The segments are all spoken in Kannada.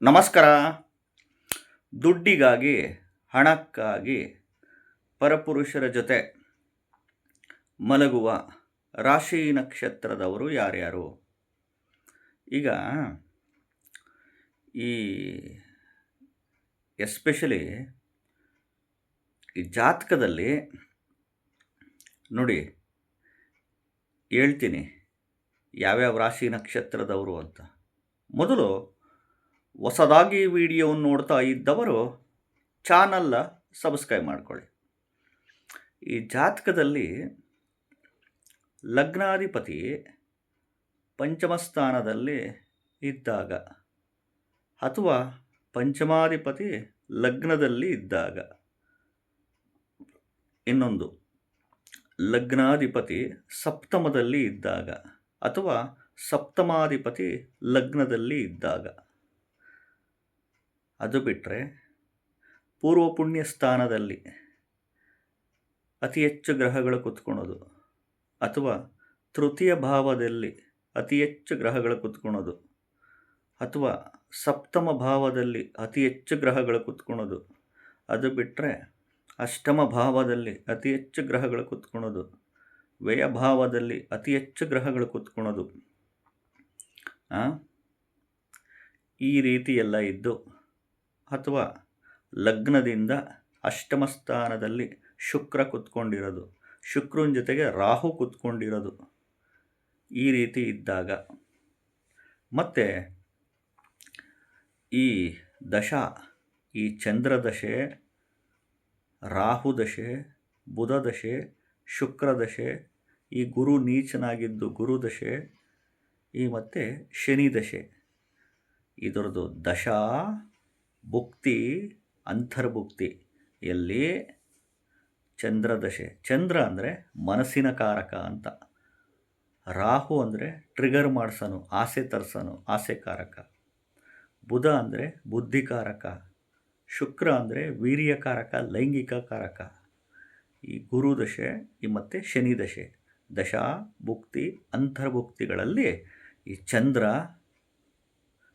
ನಮಸ್ಕಾರ. ದುಡ್ಡಿಗಾಗಿ, ಹಣಕ್ಕಾಗಿ ಪರಪುರುಷರ ಜೊತೆ ಮಲಗುವ ರಾಶಿ ನಕ್ಷತ್ರದವರು ಯಾರ್ಯಾರು? ಈಗ ಈ ಎಸ್ಪೆಷಲಿ ಈ ಜಾತಕದಲ್ಲಿ ನೋಡಿ, ಹೇಳ್ತೀನಿ ಯಾವ್ಯಾವ ರಾಶಿ ನಕ್ಷತ್ರದವರು ಅಂತ. ಮೊದಲು ಹೊಸದಾಗಿ ವಿಡಿಯೋವನ್ನು ನೋಡ್ತಾ ಇದ್ದವರು ಚಾನಲ್ನ ಸಬ್ಸ್ಕ್ರೈಬ್ ಮಾಡ್ಕೊಳ್ಳಿ. ಈ ಜಾತಕದಲ್ಲಿ ಲಗ್ನಾಧಿಪತಿ ಪಂಚಮ ಸ್ಥಾನದಲ್ಲಿ ಇದ್ದಾಗ ಅಥವಾ ಪಂಚಮಾಧಿಪತಿ ಲಗ್ನದಲ್ಲಿ ಇದ್ದಾಗ, ಇನ್ನೊಂದು ಲಗ್ನಾಧಿಪತಿ ಸಪ್ತಮದಲ್ಲಿ ಇದ್ದಾಗ ಅಥವಾ ಸಪ್ತಮಾಧಿಪತಿ ಲಗ್ನದಲ್ಲಿ ಇದ್ದಾಗ, ಅದು ಬಿಟ್ಟರೆ ಪೂರ್ವ ಪುಣ್ಯ ಸ್ಥಾನದಲ್ಲಿ ಅತಿ ಹೆಚ್ಚು ಗ್ರಹಗಳು ಕುತ್ಕೊಳ್ಳೋದು ಅಥವಾ ತೃತೀಯ ಭಾವದಲ್ಲಿ ಅತಿ ಹೆಚ್ಚು ಗ್ರಹಗಳು ಕುತ್ಕೊಳ್ಳೋದು ಅಥವಾ ಸಪ್ತಮ ಭಾವದಲ್ಲಿ ಅತಿ ಹೆಚ್ಚು ಗ್ರಹಗಳು ಕುತ್ಕೊಳ್ಳೋದು, ಅದು ಬಿಟ್ಟರೆ ಅಷ್ಟಮ ಭಾವದಲ್ಲಿ ಅತಿ ಹೆಚ್ಚು ಗ್ರಹಗಳು ಕುತ್ಕೊಳ್ಳೋದು, ವ್ಯಯಭಾವದಲ್ಲಿ ಅತಿ ಹೆಚ್ಚು ಗ್ರಹಗಳು ಕುತ್ಕೊಳ್ಳೋದು, ಈ ರೀತಿ ಎಲ್ಲ ಇದ್ದು, ಅಥವಾ ಲಗ್ನದಿಂದ ಅಷ್ಟಮ ಸ್ಥಾನದಲ್ಲಿ ಶುಕ್ರ ಕುತ್ಕೊಂಡಿರೋದು, ಶುಕ್ರನ ಜೊತೆಗೆ ರಾಹು ಕುತ್ಕೊಂಡಿರೋದು, ಈ ರೀತಿ ಇದ್ದಾಗ, ಮತ್ತು ಈ ದಶಾ, ಈ ಚಂದ್ರ ದಶೆ, ರಾಹು ದಶೆ, ಬುಧ ದಶೆ, ಶುಕ್ರ ದಶೆ, ಈ ಗುರು ನೀಚನಾಗಿದ್ದು ಗುರು ದಶೆ, ಈ ಮತ್ತು ಶನಿ ದಶೆ, ಇದರದ್ದು ದಶಾ ಭುಕ್ತಿ ಅಂತರ್ಭುಕ್ತಿ ಎಲ್ಲಿ ಚಂದ್ರ ದಶೆ. ಚಂದ್ರ ಅಂದರೆ ಮನಸ್ಸಿನ ಕಾರಕ ಅಂತ, ರಾಹು ಅಂದರೆ ಟ್ರಿಗರ್ ಮಾಡ್ಸೋನು, ಆಸೆ ತರಿಸೋನು, ಆಸೆಕಾರಕ, ಬುಧ ಅಂದರೆ ಬುದ್ಧಿಕಾರಕ, ಶುಕ್ರ ಅಂದರೆ ವೀರ್ಯಕಾರಕ, ಲೈಂಗಿಕ ಕಾರಕ, ಈ ಗುರು ದಶೆ ಈ ಮತ್ತು ಶನಿ ದಶೆ, ದಶಾ ಭುಕ್ತಿ ಅಂತರ್ಭುಕ್ತಿಗಳಲ್ಲಿ ಈ ಚಂದ್ರ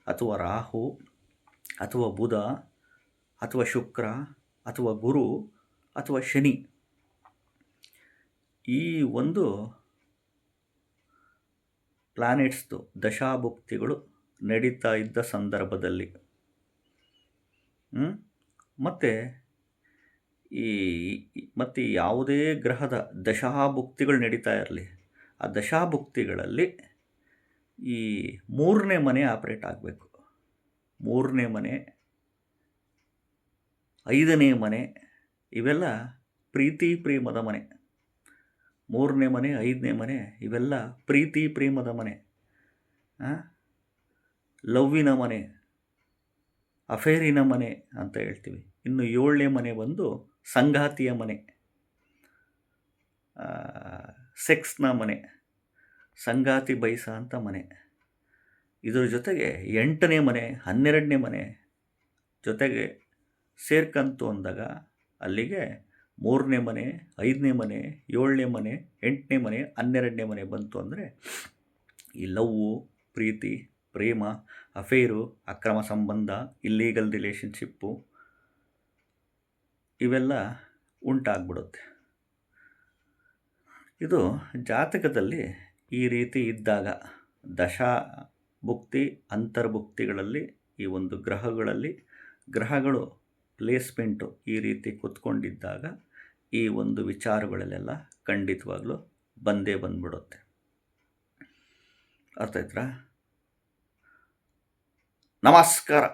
ಅಥವಾ ರಾಹು ಅಥವಾ ಬುಧ ಅಥವಾ ಶುಕ್ರ ಅಥವಾ ಗುರು ಅಥವಾ ಶನಿ, ಈ ಒಂದು ಪ್ಲಾನೆಟ್ಸ್ದು ದಶಾಭುಕ್ತಿಗಳು ನಡೀತಾ ಇದ್ದ ಸಂದರ್ಭದಲ್ಲಿ, ಮತ್ತು ಯಾವುದೇ ಗ್ರಹದ ದಶಾಭುಕ್ತಿಗಳು ನಡೀತಾ ಇರಲಿ, ಆ ದಶಾಭುಕ್ತಿಗಳಲ್ಲಿ ಈ ಮೂರನೇ ಮನೆ ಆಪ್ರೇಟ್ ಆಗಬೇಕು. ಮೂರನೇ ಮನೆ, ಐದನೇ ಮನೆ, ಇವೆಲ್ಲ ಪ್ರೀತಿ ಪ್ರೇಮದ ಮನೆ. ಮೂರನೇ ಮನೆ, ಐದನೇ ಮನೆ, ಇವೆಲ್ಲ ಪ್ರೀತಿ ಪ್ರೇಮದ ಮನೆ, ಲವ್ವಿನ ಮನೆ, ಅಫೇರಿನ ಮನೆ ಅಂತ ಹೇಳ್ತೀವಿ. ಇನ್ನು ಏಳನೇ ಮನೆ ಬಂದು ಸಂಗಾತಿಯ ಮನೆ, ಸೆಕ್ಸ್ನ ಮನೆ, ಸಂಗಾತಿ ಬಯಸ ಅಂತ ಮನೆ. ಇದರ ಜೊತೆಗೆ 8ನೇ ಮನೆ, 12ನೇ ಮನೆ ಜೊತೆಗೆ ಸೇರ್ಕಂತು ಅಂದಾಗ ಅಲ್ಲಿಗೆ 3ನೇ ಮನೆ, 5ನೇ ಮನೆ, 7ನೇ ಮನೆ, 8ನೇ ಮನೆ, 12ನೇ ಮನೆ ಬಂತು ಅಂದರೆ ಈ ಲವ್ವು, ಪ್ರೀತಿ, ಪ್ರೇಮ, ಅಫೇರು, ಅಕ್ರಮ ಸಂಬಂಧ, ಇಲ್ಲೀಗಲ್ ರಿಲೇಷನ್ಶಿಪ್ಪು ಇವೆಲ್ಲ ಉಂಟಾಗ್ಬಿಡುತ್ತೆ. ಇದು ಜಾತಕದಲ್ಲಿ ಈ ರೀತಿ ಇದ್ದಾಗ, ದಶಾ ಭುಕ್ತಿ ಅಂತರ್ಭುಕ್ತಿಗಳಲ್ಲಿ ಈ ಒಂದು ಗ್ರಹಗಳು ಪ್ಲೇಸ್ಮೆಂಟು ಈ ರೀತಿ ಕುತ್ಕೊಂಡಿದ್ದಾಗ ಈ ಒಂದು ವಿಚಾರಗಳಲ್ಲೆಲ್ಲ ಖಂಡಿತವಾಗ್ಲೂ ಬಂದ್ಬಿಡುತ್ತೆ. ಅರ್ಥ ಆಯ್ತಾ? ನಮಸ್ಕಾರ.